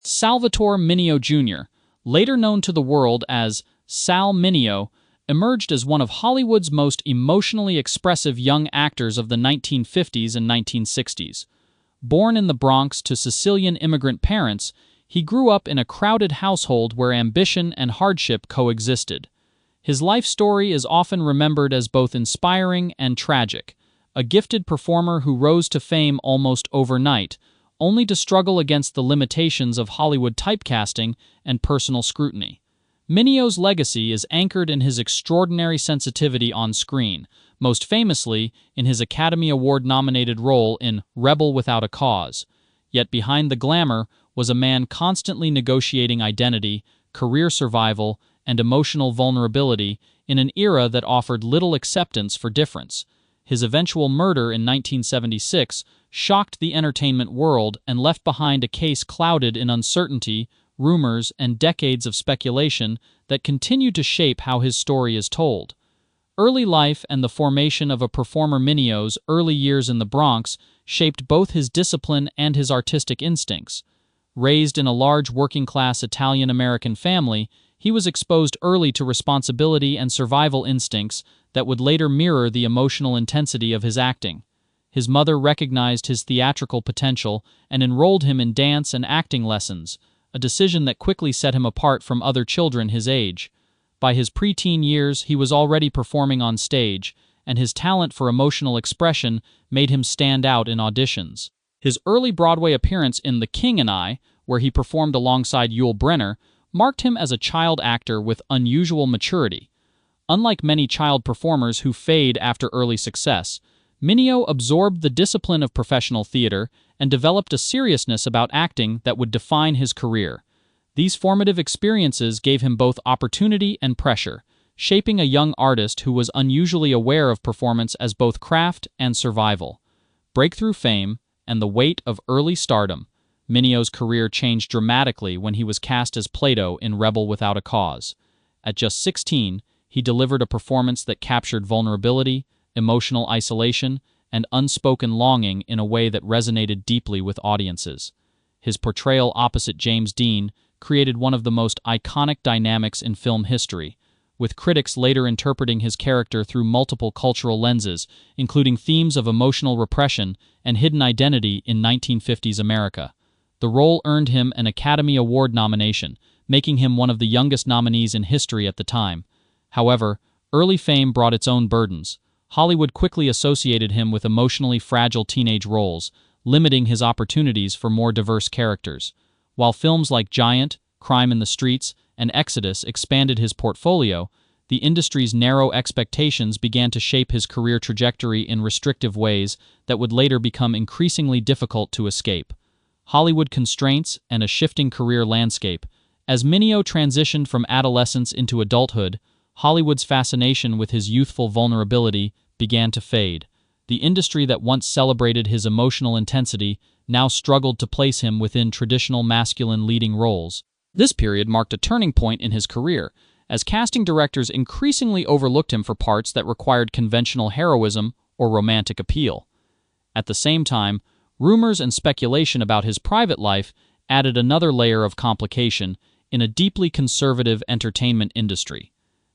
Salvatore Mineo Jr., later known to the world as Sal Mineo, emerged as one of Hollywood's most emotionally expressive young actors of the 1950s and 1960s. Born in the Bronx to Sicilian immigrant parents, he grew up in a crowded household where ambition and hardship coexisted. His life story is often remembered as both inspiring and tragic, a gifted performer who rose to fame almost overnight, only to struggle against the limitations of Hollywood typecasting and personal scrutiny. Mineo's legacy is anchored in his extraordinary sensitivity on screen, most famously in his Academy Award-nominated role in Rebel Without a Cause. Yet behind the glamour was a man constantly negotiating identity, career survival, and emotional vulnerability in an era that offered little acceptance for difference. His eventual murder in 1976 shocked the entertainment world and left behind a case clouded in uncertainty, rumors, and decades of speculation that continue to shape how his story is told. Early life and the formation of a performer. Mineo's early years in the Bronx shaped both his discipline and his artistic instincts. Raised in a large working-class Italian-American family, he was exposed early to responsibility and survival instincts that would later mirror the emotional intensity of his acting. His mother recognized his theatrical potential and enrolled him in dance and acting lessons, a decision that quickly set him apart from other children his age. By his preteen years, he was already performing on stage, and his talent for emotional expression made him stand out in auditions. His early Broadway appearance in The King and I, where he performed alongside Yul Brynner, marked him as a child actor with unusual maturity. Unlike many child performers who fade after early success, Mineo absorbed the discipline of professional theater and developed a seriousness about acting that would define his career. These formative experiences gave him both opportunity and pressure, shaping a young artist who was unusually aware of performance as both craft and survival. Breakthrough fame and the weight of early stardom. Mineo's career changed dramatically when he was cast as Plato in Rebel Without a Cause. At just 16, he delivered a performance that captured vulnerability, emotional isolation, and unspoken longing in a way that resonated deeply with audiences. His portrayal opposite James Dean created one of the most iconic dynamics in film history, with critics later interpreting his character through multiple cultural lenses, including themes of emotional repression and hidden identity in 1950s America. The role earned him an Academy Award nomination, making him one of the youngest nominees in history at the time. However, early fame brought its own burdens. Hollywood quickly associated him with emotionally fragile teenage roles, limiting his opportunities for more diverse characters. While films like Giant, Crime in the Streets, and Exodus expanded his portfolio, the industry's narrow expectations began to shape his career trajectory in restrictive ways that would later become increasingly difficult to escape. Hollywood constraints and a shifting career landscape. As Mineo transitioned from adolescence into adulthood, Hollywood's fascination with his youthful vulnerability began to fade. The industry that once celebrated his emotional intensity now struggled to place him within traditional masculine leading roles. This period marked a turning point in his career, as casting directors increasingly overlooked him for parts that required conventional heroism or romantic appeal. At the same time, rumors and speculation about his private life added another layer of complication in a deeply conservative entertainment industry.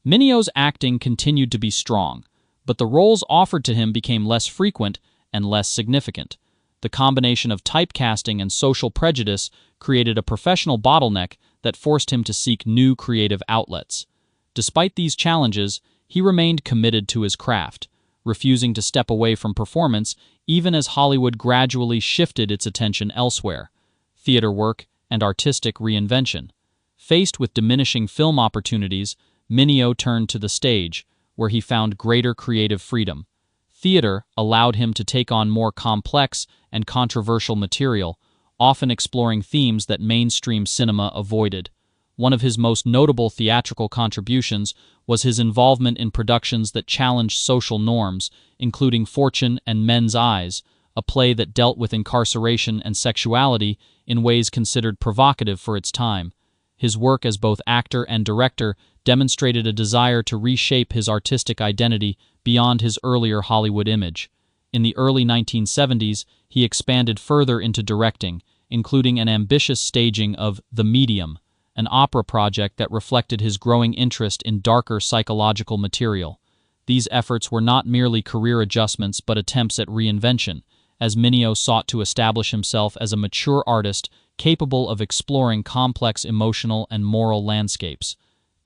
Mineo's acting continued to be strong, but the roles offered to him became less frequent and less significant. The combination of typecasting and social prejudice created a professional bottleneck that forced him to seek new creative outlets. Despite these challenges, he remained committed to his craft, refusing to step away from performance even as Hollywood gradually shifted its attention elsewhere: theater work and artistic reinvention. Faced with diminishing film opportunities, Mineo turned to the stage, where he found greater creative freedom. Theater allowed him to take on more complex and controversial material, often exploring themes that mainstream cinema avoided. One of his most notable theatrical contributions was his involvement in productions that challenged social norms, including Fortune and Men's Eyes, a play that dealt with incarceration and sexuality in ways considered provocative for its time. His work as both actor and director demonstrated a desire to reshape his artistic identity beyond his earlier Hollywood image. In the early 1970s, he expanded further into directing, including an ambitious staging of The Medium, an opera project that reflected his growing interest in darker psychological material. These efforts were not merely career adjustments but attempts at reinvention, as Mineo sought to establish himself as a mature artist capable of exploring complex emotional and moral landscapes.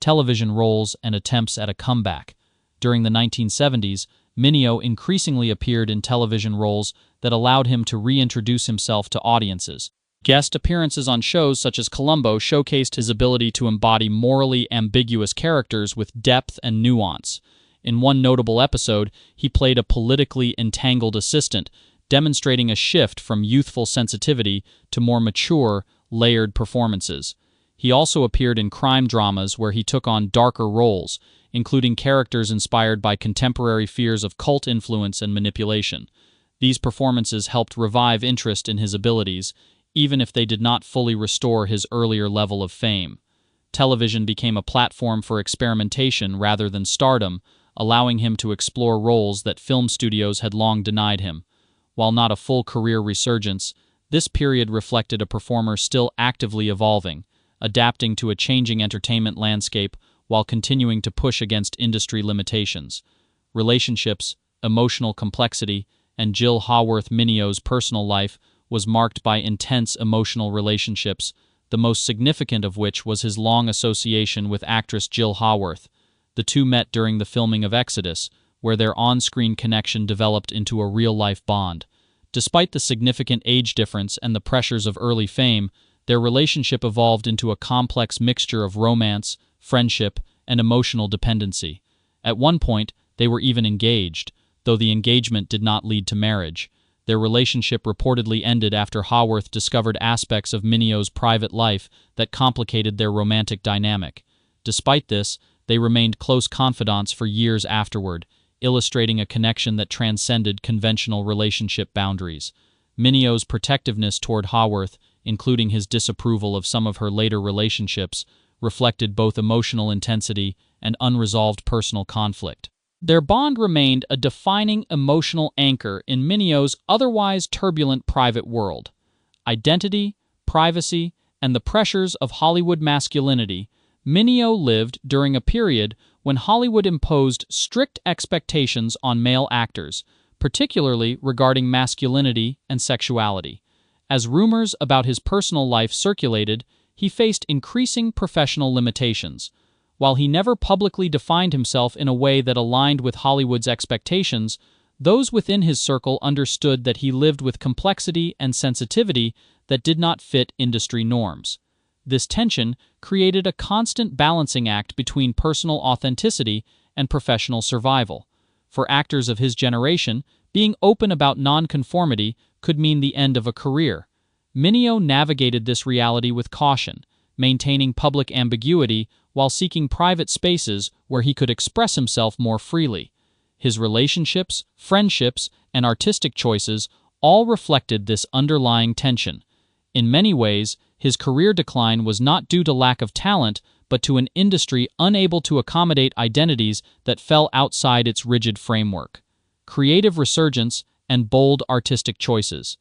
Television roles and attempts at a comeback. During the 1970s, Mineo increasingly appeared in television roles that allowed him to reintroduce himself to audiences. Guest appearances on shows such as Columbo showcased his ability to embody morally ambiguous characters with depth and nuance. In one notable episode, he played a politically entangled assistant, demonstrating a shift from youthful sensitivity to more mature, layered performances. He also appeared in crime dramas where he took on darker roles, including characters inspired by contemporary fears of cult influence and manipulation. These performances helped revive interest in his abilities, even if they did not fully restore his earlier level of fame. Television became a platform for experimentation rather than stardom, allowing him to explore roles that film studios had long denied him. While not a full career resurgence, this period reflected a performer still actively evolving, adapting to a changing entertainment landscape while continuing to push against industry limitations. Relationships, emotional complexity, and Jill Haworth-Mineo's personal life was marked by intense emotional relationships, the most significant of which was his long association with actress Jill Haworth. The two met during the filming of Exodus, where their on-screen connection developed into a real-life bond. Despite the significant age difference and the pressures of early fame, their relationship evolved into a complex mixture of romance, friendship, and emotional dependency. At one point, they were even engaged, though the engagement did not lead to marriage. Their relationship reportedly ended after Haworth discovered aspects of Mineo's private life that complicated their romantic dynamic. Despite this, they remained close confidants for years afterward, illustrating a connection that transcended conventional relationship boundaries. Mineo's protectiveness toward Haworth, including his disapproval of some of her later relationships, reflected both emotional intensity and unresolved personal conflict. Their bond remained a defining emotional anchor in Mineo's otherwise turbulent private world. Identity, privacy, and the pressures of Hollywood masculinity, Mineo lived during a period when Hollywood imposed strict expectations on male actors, particularly regarding masculinity and sexuality. As rumors about his personal life circulated, he faced increasing professional limitations. While he never publicly defined himself in a way that aligned with Hollywood's expectations, those within his circle understood that he lived with complexity and sensitivity that did not fit industry norms. This tension created a constant balancing act between personal authenticity and professional survival. For actors of his generation, being open about nonconformity could mean the end of a career. Mineo navigated this reality with caution, maintaining public ambiguity while seeking private spaces where he could express himself more freely. His relationships, friendships, and artistic choices all reflected this underlying tension. In many ways, his career decline was not due to lack of talent, but to an industry unable to accommodate identities that fell outside its rigid framework. Creative resurgence and bold artistic choices.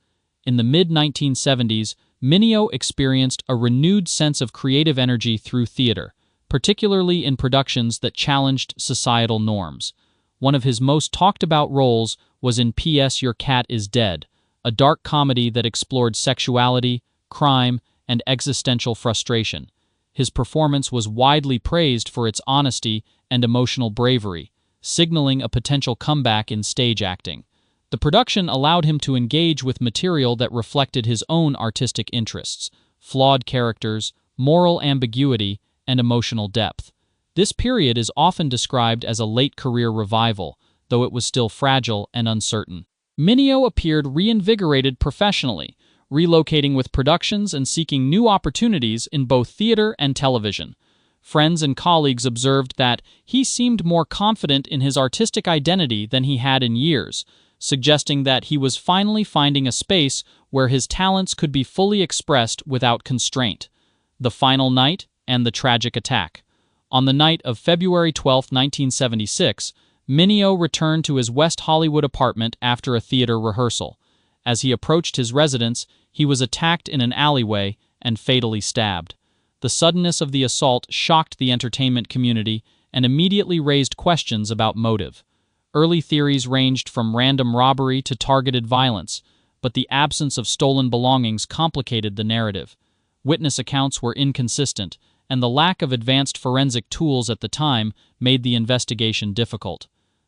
In the mid-1970s, Mineo experienced a renewed sense of creative energy through theater, particularly in productions that challenged societal norms. One of his most talked-about roles was in P.S. Your Cat is Dead, a dark comedy that explored sexuality, crime, and existential frustration. His performance was widely praised for its honesty and emotional bravery, signaling a potential comeback in stage acting. The production allowed him to engage with material that reflected his own artistic interests, flawed characters, moral ambiguity, and emotional depth. This period is often described as a late career revival, though it was still fragile and uncertain. Mineo appeared reinvigorated professionally, relocating with productions and seeking new opportunities in both theater and television. Friends and colleagues observed that he seemed more confident in his artistic identity than he had in years, suggesting that he was finally finding a space where his talents could be fully expressed without constraint. The Final Night and the Tragic Attack. On the night of February 12, 1976, Mineo returned to his West Hollywood apartment after a theater rehearsal. As he approached his residence, he was attacked in an alleyway and fatally stabbed. The suddenness of the assault shocked the entertainment community and immediately raised questions about motive. Early theories ranged from random robbery to targeted violence, but the absence of stolen belongings complicated the narrative. Witness accounts were inconsistent, and the lack of advanced forensic tools at the time made the investigation difficult.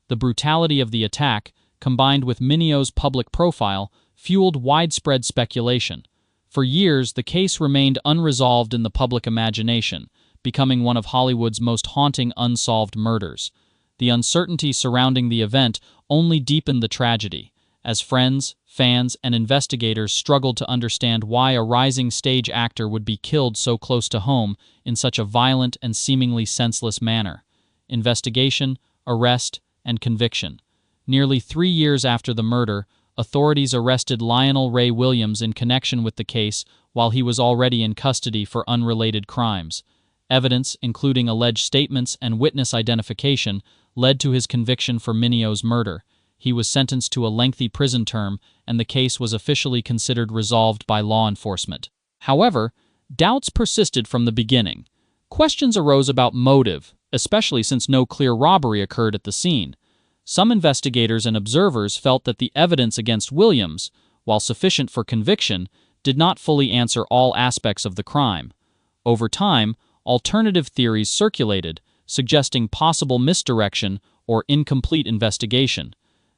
The brutality of the attack, combined with Mineo's public profile, fueled widespread speculation. For years, the case remained unresolved in the public imagination, becoming one of Hollywood's most haunting unsolved murders. The uncertainty surrounding the event only deepened the tragedy, as friends, fans, and investigators struggled to understand why a rising stage actor would be killed so close to home in such a violent and seemingly senseless manner. Investigation, arrest, and conviction. Nearly 3 years after the murder, authorities arrested Lionel Ray Williams in connection with the case while he was already in custody for unrelated crimes. Evidence, including alleged statements and witness identification, led to his conviction for Mineo's murder. He was sentenced to a lengthy prison term, and the case was officially considered resolved by law enforcement. However, doubts persisted from the beginning. Questions arose about motive, especially since no clear robbery occurred at the scene. Some investigators and observers felt that the evidence against Williams, while sufficient for conviction, did not fully answer all aspects of the crime. Over time, alternative theories circulated, suggesting possible misdirection or incomplete investigation.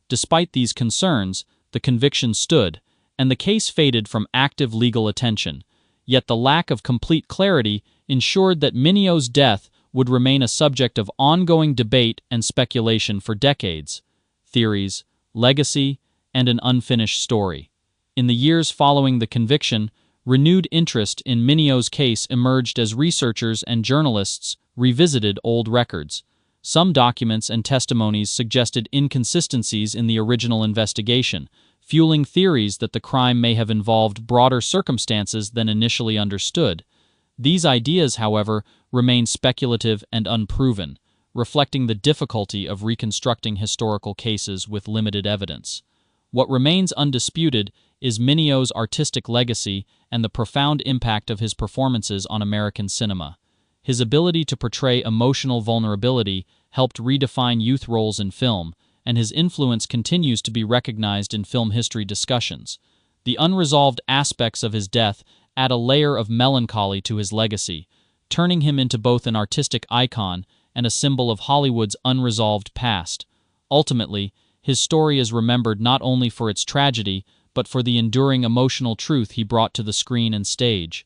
Despite these concerns, the conviction stood, and the case faded from active legal attention. Yet the lack of complete clarity ensured that Mineo's death would remain a subject of ongoing debate and speculation for decades. Theories, legacy, and an unfinished story. In the years following the conviction, renewed interest in Mineo's case emerged as researchers and journalists revisited old records. Some documents and testimonies suggested inconsistencies in the original investigation, fueling theories that the crime may have involved broader circumstances than initially understood. These ideas, however, remain speculative and unproven, reflecting the difficulty of reconstructing historical cases with limited evidence. What remains undisputed is Mineo's artistic legacy and the profound impact of his performances on American cinema. His ability to portray emotional vulnerability helped redefine youth roles in film, and his influence continues to be recognized in film history discussions. The unresolved aspects of his death add a layer of melancholy to his legacy, turning him into both an artistic icon and a symbol of Hollywood's unresolved past. Ultimately, his story is remembered not only for its tragedy, but for the enduring emotional truth he brought to the screen and stage.